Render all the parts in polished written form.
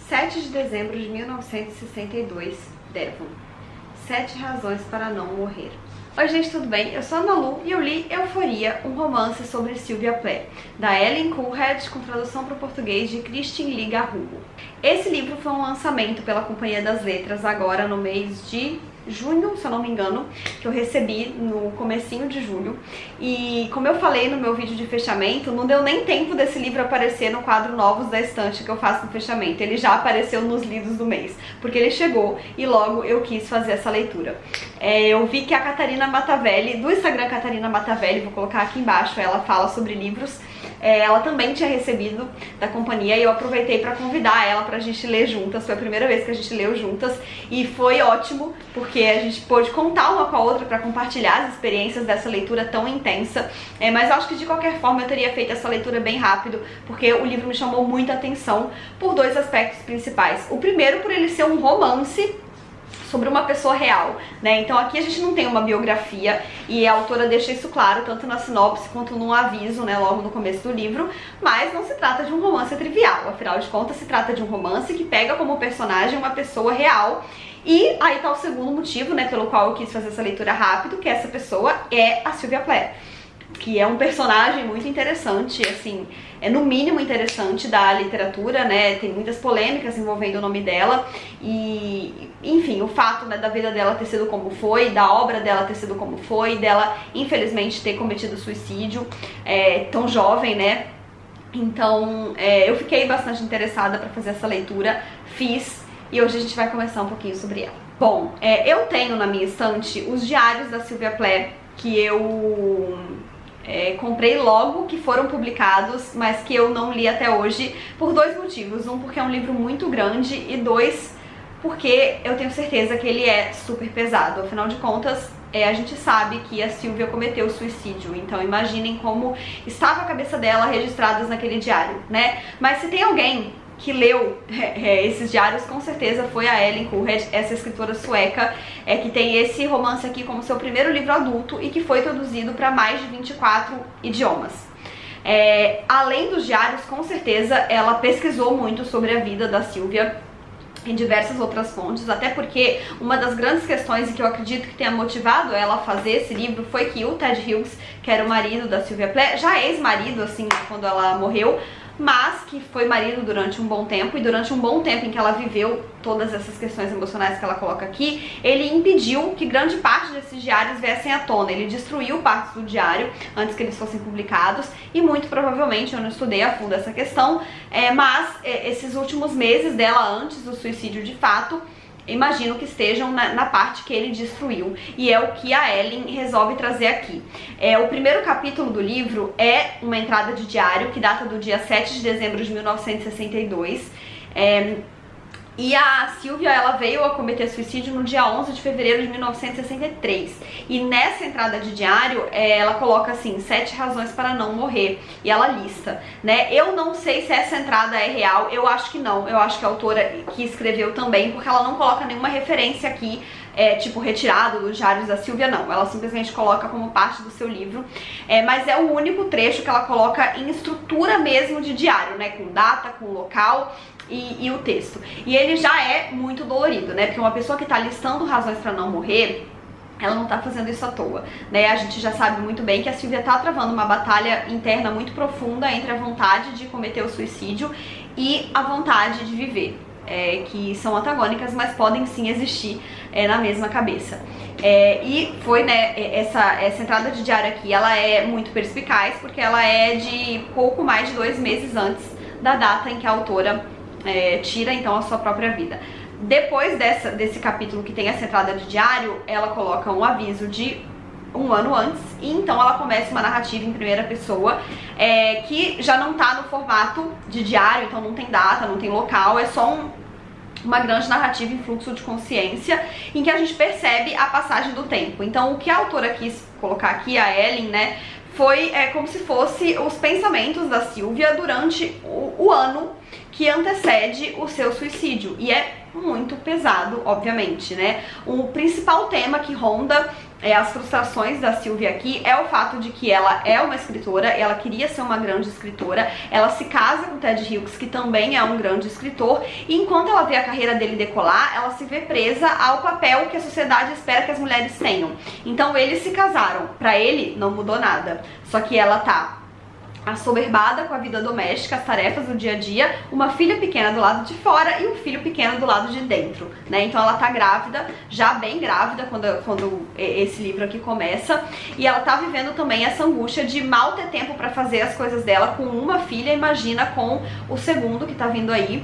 7 de dezembro de 1962, Devon. 7 razões para não morrer. Oi gente, tudo bem? Eu sou a Ana Lu e eu li Euforia, um romance sobre Sylvia Plath, da Ellen Coolhead, com tradução para o português de Kristin Lee Garrugo. Esse livro foi um lançamento pela Companhia das Letras agora no mês de junho, se eu não me engano, que eu recebi no comecinho de julho. E como eu falei no meu vídeo de fechamento, não deu nem tempo desse livro aparecer no quadro Novos da Estante que eu faço no fechamento. Ele já apareceu nos lidos do mês, porque ele chegou e logo eu quis fazer essa leitura. Eu vi que a Catarina Matavelli, do Instagram Catarina Matavelli, vou colocar aqui embaixo, ela fala sobre livros, ela também tinha recebido da companhia e eu aproveitei para convidar ela pra gente ler juntas. Foi a primeira vez que a gente leu juntas e foi ótimo, porque a gente pôde contar uma com a outra para compartilhar as experiências dessa leitura tão intensa. Mas eu acho que de qualquer forma eu teria feito essa leitura bem rápido, porque o livro me chamou muita atenção por dois aspectos principais. O primeiro, por ele ser um romance sobre uma pessoa real, né? Então aqui a gente não tem uma biografia e a autora deixa isso claro, tanto na sinopse quanto no aviso, né, logo no começo do livro, mas não se trata de um romance trivial, afinal de contas se trata de um romance que pega como personagem uma pessoa real. E aí tá o segundo motivo, né, pelo qual eu quis fazer essa leitura rápido, que essa pessoa é a Sylvia Plath, que é um personagem muito interessante, assim, é no mínimo interessante da literatura, né, tem muitas polêmicas envolvendo o nome dela e, enfim, o fato, né, da vida dela ter sido como foi, da obra dela ter sido como foi, dela, infelizmente, ter cometido suicídio tão jovem, né, então eu fiquei bastante interessada para fazer essa leitura, fiz, e hoje a gente vai conversar um pouquinho sobre ela. Bom, eu tenho na minha estante os diários da Sylvia Plath, que eu comprei logo que foram publicados, mas que eu não li até hoje, por dois motivos. Um, porque é um livro muito grande, e dois, porque eu tenho certeza que ele é super pesado. Afinal de contas, a gente sabe que a Sylvia cometeu suicídio, então imaginem como estava a cabeça dela registradas naquele diário, né? Mas se tem alguém que leu esses diários, com certeza foi a Ellen Coolhead, essa escritora sueca, que tem esse romance aqui como seu primeiro livro adulto e que foi traduzido para mais de 24 idiomas. Além dos diários, com certeza ela pesquisou muito sobre a vida da Sylvia em diversas outras fontes, até porque uma das grandes questões e que eu acredito que tenha motivado ela a fazer esse livro foi que o Ted Hughes, que era o marido da Sylvia Plath, já ex-marido, assim, quando ela morreu, mas que foi marido durante um bom tempo, e durante um bom tempo em que ela viveu todas essas questões emocionais que ela coloca aqui, ele impediu que grande parte desses diários viessem à tona. Ele destruiu partes do diário antes que eles fossem publicados, e muito provavelmente, eu não estudei a fundo essa questão, mas esses últimos meses dela antes do suicídio de fato, imagino que estejam na parte que ele destruiu, e é o que a Ellen resolve trazer aqui. O primeiro capítulo do livro é uma entrada de diário que data do dia 7 de dezembro de 1962, e a Sylvia, ela veio a cometer suicídio no dia 11 de fevereiro de 1963. E nessa entrada de diário, ela coloca assim, 7 razões para não morrer. E ela lista, né? Eu não sei se essa entrada é real, eu acho que não. Eu acho que a autora que escreveu também, porque ela não coloca nenhuma referência aqui, tipo, retirado dos diários da Sylvia, não. Ela simplesmente coloca como parte do seu livro. Mas é o único trecho que ela coloca em estrutura mesmo de diário, né? Com data, com local e o texto. E ele já é muito dolorido, né? Porque uma pessoa que tá listando razões para não morrer, ela não tá fazendo isso à toa, né? A gente já sabe muito bem que a Sylvia tá travando uma batalha interna muito profunda entre a vontade de cometer o suicídio e a vontade de viver, que são antagônicas, mas podem sim existir na mesma cabeça. E foi, né, essa entrada de diário aqui, ela é muito perspicaz, porque ela é de pouco mais de 2 meses antes da data em que a autora tira então a sua própria vida. Depois desse capítulo que tem essa entrada de diário, ela coloca um aviso de 1 ano antes, e então ela começa uma narrativa em primeira pessoa, que já não tá no formato de diário, então não tem data, não tem local, é só uma grande narrativa em fluxo de consciência, em que a gente percebe a passagem do tempo. Então o que a autora quis colocar aqui, a Ellen, né, foi como se fosse os pensamentos da Sylvia durante o ano que antecede o seu suicídio, e é muito pesado, obviamente, né? O principal tema que ronda as frustrações da Sylvia aqui é o fato de que ela é uma escritora, ela queria ser uma grande escritora, ela se casa com Ted Hughes, que também é um grande escritor, e enquanto ela vê a carreira dele decolar, ela se vê presa ao papel que a sociedade espera que as mulheres tenham. Então eles se casaram, pra ele não mudou nada, só que ela tá assoberbada com a vida doméstica, as tarefas do dia a dia, uma filha pequena do lado de fora e um filho pequeno do lado de dentro, né? Então ela tá grávida, já bem grávida quando esse livro aqui começa, e ela tá vivendo também essa angústia de mal ter tempo pra fazer as coisas dela com uma filha, imagina com o segundo que tá vindo aí.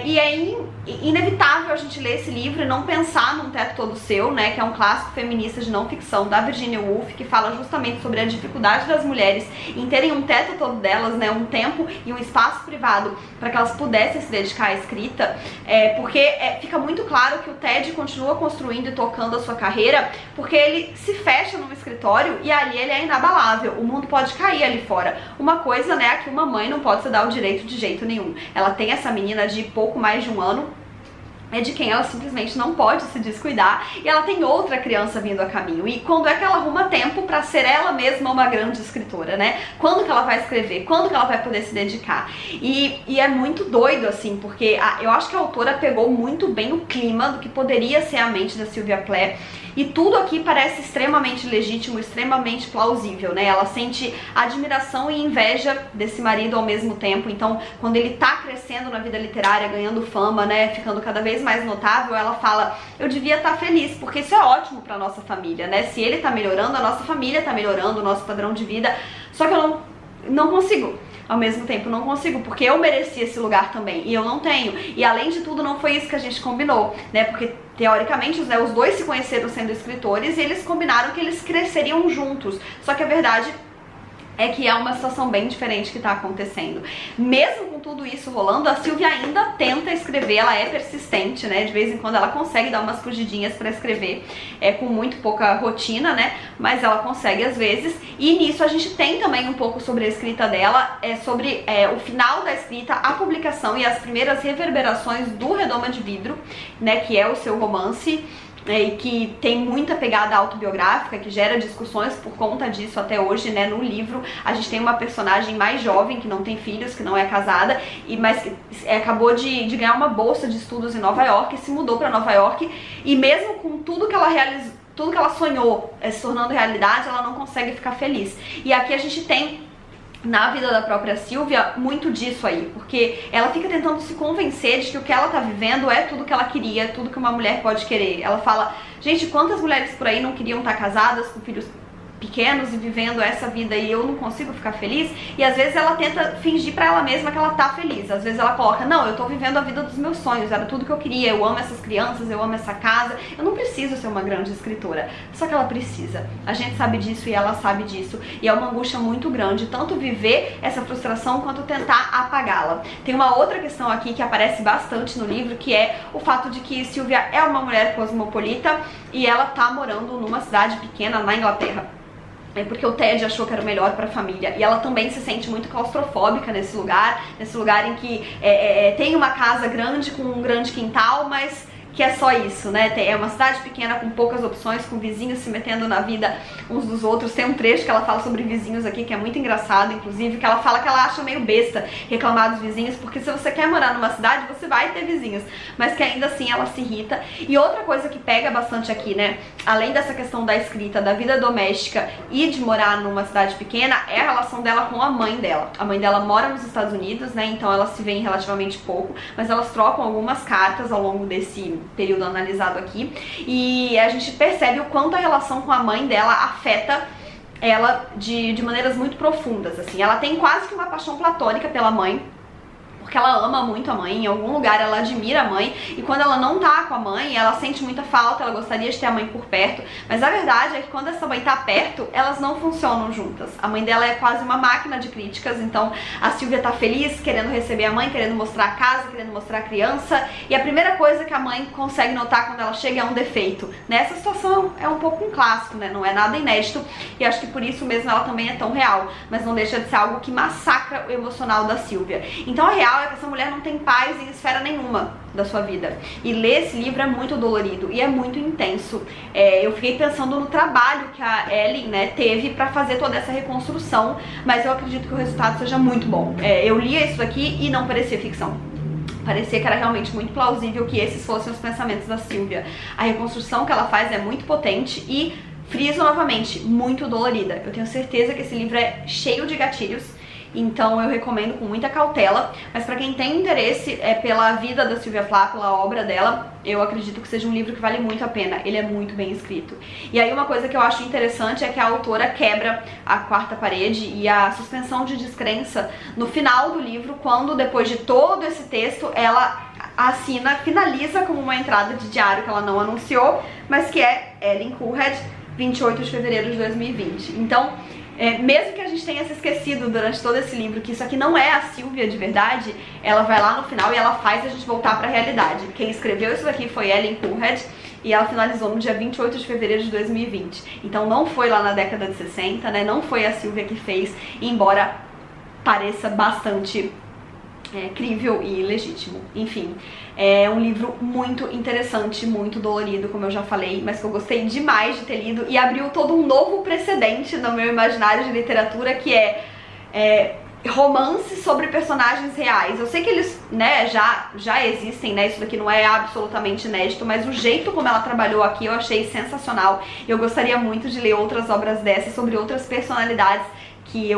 E é inevitável a gente ler esse livro e não pensar num Teto Todo Seu, né, que é um clássico feminista de não ficção da Virginia Woolf, que fala justamente sobre a dificuldade das mulheres em terem um teto todo delas, né, um tempo e um espaço privado para que elas pudessem se dedicar à escrita, porque fica muito claro que o Ted continua construindo e tocando a sua carreira porque ele se fecha num escritório e ali ele é inabalável, o mundo pode cair ali fora. Uma coisa, né, que uma mãe não pode se dar o direito de jeito nenhum. Ela tem essa menina de pouco mais de um ano, de quem ela simplesmente não pode se descuidar, e ela tem outra criança vindo a caminho. E quando é que ela arruma tempo pra ser ela mesma uma grande escritora, né? Quando que ela vai escrever? Quando que ela vai poder se dedicar? E é muito doido, assim, porque eu acho que a autora pegou muito bem o clima do que poderia ser a mente da Sylvia Plath, e tudo aqui parece extremamente legítimo, extremamente plausível, né? Ela sente admiração e inveja desse marido ao mesmo tempo. Então, quando ele tá crescendo na vida literária, ganhando fama, né, ficando cada vez mais notável, ela fala, eu devia estar feliz, porque isso é ótimo pra nossa família, né? Se ele tá melhorando, a nossa família tá melhorando, o nosso padrão de vida. Só que eu não consigo. Ao mesmo tempo, não consigo, porque eu mereci esse lugar também, e eu não tenho. E além de tudo, não foi isso que a gente combinou, né? Porque, teoricamente, os dois se conheceram sendo escritores e eles combinaram que eles cresceriam juntos. Só que a verdade é que é uma situação bem diferente que tá acontecendo. Mesmo com tudo isso rolando, a Sylvia ainda tenta escrever, ela é persistente, né? De vez em quando ela consegue dar umas fugidinhas pra escrever, com muito pouca rotina, né? Mas ela consegue às vezes. E nisso a gente tem também um pouco sobre a escrita dela, sobre o final da escrita, a publicação e as primeiras reverberações do Redoma de Vidro, né? Que é o seu romance, e que tem muita pegada autobiográfica, que gera discussões por conta disso até hoje, né? No livro a gente tem uma personagem mais jovem, que não tem filhos, que não é casada, mas que acabou de ganhar uma bolsa de estudos em Nova York, se mudou para Nova York, e mesmo com tudo que ela realizou, tudo que ela sonhou se tornando realidade, ela não consegue ficar feliz. E aqui a gente tem na vida da própria Sylvia muito disso aí, porque ela fica tentando se convencer de que o que ela tá vivendo é tudo que ela queria, tudo que uma mulher pode querer. Ela fala, gente, quantas mulheres por aí não queriam estar casadas com filhos pequenos e vivendo essa vida e eu não consigo ficar feliz? E às vezes ela tenta fingir pra ela mesma que ela tá feliz. Às vezes ela coloca, não, eu tô vivendo a vida dos meus sonhos, era tudo que eu queria, eu amo essas crianças, eu amo essa casa, eu não preciso ser uma grande escritora. Só que ela precisa. A gente sabe disso e ela sabe disso. E é uma angústia muito grande, tanto viver essa frustração quanto tentar apagá-la. Tem uma outra questão aqui que aparece bastante no livro, que é o fato de que Sylvia é uma mulher cosmopolita e ela tá morando numa cidade pequena na Inglaterra. Porque o Ted achou que era o melhor pra família. E ela também se sente muito claustrofóbica nesse lugar em que tem uma casa grande com um grande quintal, mas que é só isso, né? É uma cidade pequena com poucas opções, com vizinhos se metendo na vida uns dos outros. Tem um trecho que ela fala sobre vizinhos aqui que é muito engraçado, inclusive, que ela fala que ela acha meio besta reclamar dos vizinhos, porque se você quer morar numa cidade, você vai ter vizinhos, mas que ainda assim ela se irrita. E outra coisa que pega bastante aqui, né, além dessa questão da escrita, da vida doméstica e de morar numa cidade pequena, é a relação dela com a mãe dela. A mãe dela mora nos Estados Unidos, né, então elas se veem relativamente pouco, mas elas trocam algumas cartas ao longo desse período analisado aqui, e a gente percebe o quanto a relação com a mãe dela afeta ela de maneiras muito profundas, assim. Ela tem quase que uma paixão platônica pela mãe, porque ela ama muito a mãe, em algum lugar ela admira a mãe, e quando ela não tá com a mãe, ela sente muita falta, ela gostaria de ter a mãe por perto, mas a verdade é que quando essa mãe tá perto, elas não funcionam juntas. A mãe dela é quase uma máquina de críticas, então a Sylvia tá feliz, querendo receber a mãe, querendo mostrar a casa, querendo mostrar a criança, e a primeira coisa que a mãe consegue notar quando ela chega é um defeito. Nessa situação é um pouco um clássico, né? Não é nada inédito, e acho que por isso mesmo ela também é tão real, mas não deixa de ser algo que massacra o emocional da Sylvia. Então a real é que essa mulher não tem paz em esfera nenhuma da sua vida. E ler esse livro é muito dolorido e é muito intenso. Eu fiquei pensando no trabalho que a Ellen, né, teve pra fazer toda essa reconstrução, mas eu acredito que o resultado seja muito bom. Eu lia isso daqui e não parecia ficção. Parecia que era realmente muito plausível que esses fossem os pensamentos da Sylvia. A reconstrução que ela faz é muito potente e, friso novamente, muito dolorida. Eu tenho certeza que esse livro é cheio de gatilhos, então eu recomendo com muita cautela. Mas pra quem tem interesse pela vida da Sylvia Plath, pela obra dela, eu acredito que seja um livro que vale muito a pena. Ele é muito bem escrito. E aí uma coisa que eu acho interessante é que a autora quebra a quarta parede e a suspensão de descrença no final do livro, quando depois de todo esse texto ela finaliza como uma entrada de diário que ela não anunciou, mas que é Ellen Coolhead, 28 de fevereiro de 2020. Então, mesmo que a gente tenha se esquecido durante todo esse livro que isso aqui não é a Sylvia de verdade, ela vai lá no final e ela faz a gente voltar pra realidade. Quem escreveu isso daqui foi Ellen Coolhead e ela finalizou no dia 28 de fevereiro de 2020. Então não foi lá na década de 60, né? Não foi a Sylvia que fez, embora pareça bastante crível e legítimo. Enfim, é um livro muito interessante, muito dolorido, como eu já falei, mas que eu gostei demais de ter lido e abriu todo um novo precedente no meu imaginário de literatura, que é romances sobre personagens reais. Eu sei que eles, né, já existem, né, isso daqui não é absolutamente inédito, mas o jeito como ela trabalhou aqui eu achei sensacional. Eu gostaria muito de ler outras obras dessas sobre outras personalidades que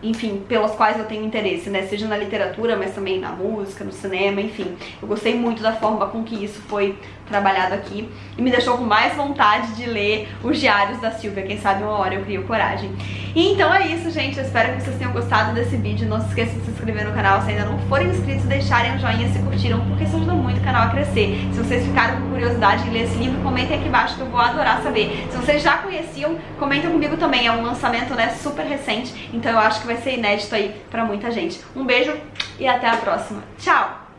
enfim, pelas quais eu tenho interesse, né, seja na literatura, mas também na música, no cinema, enfim. Eu gostei muito da forma com que isso foi trabalhado aqui e me deixou com mais vontade de ler os diários da Sylvia. Quem sabe uma hora eu crio coragem. E então é isso, gente. Eu espero que vocês tenham gostado desse vídeo. Não se esqueçam de se inscrever no canal se ainda não forem inscritos, deixarem um joinha se curtiram, porque isso ajuda muito o canal a crescer. Se vocês ficaram com curiosidade de ler esse livro, comentem aqui embaixo que eu vou adorar saber. Se vocês já conheciam, comentem comigo também. É um lançamento, né, super recente, então eu acho que vai ser inédito aí pra muita gente. Um beijo e até a próxima. Tchau!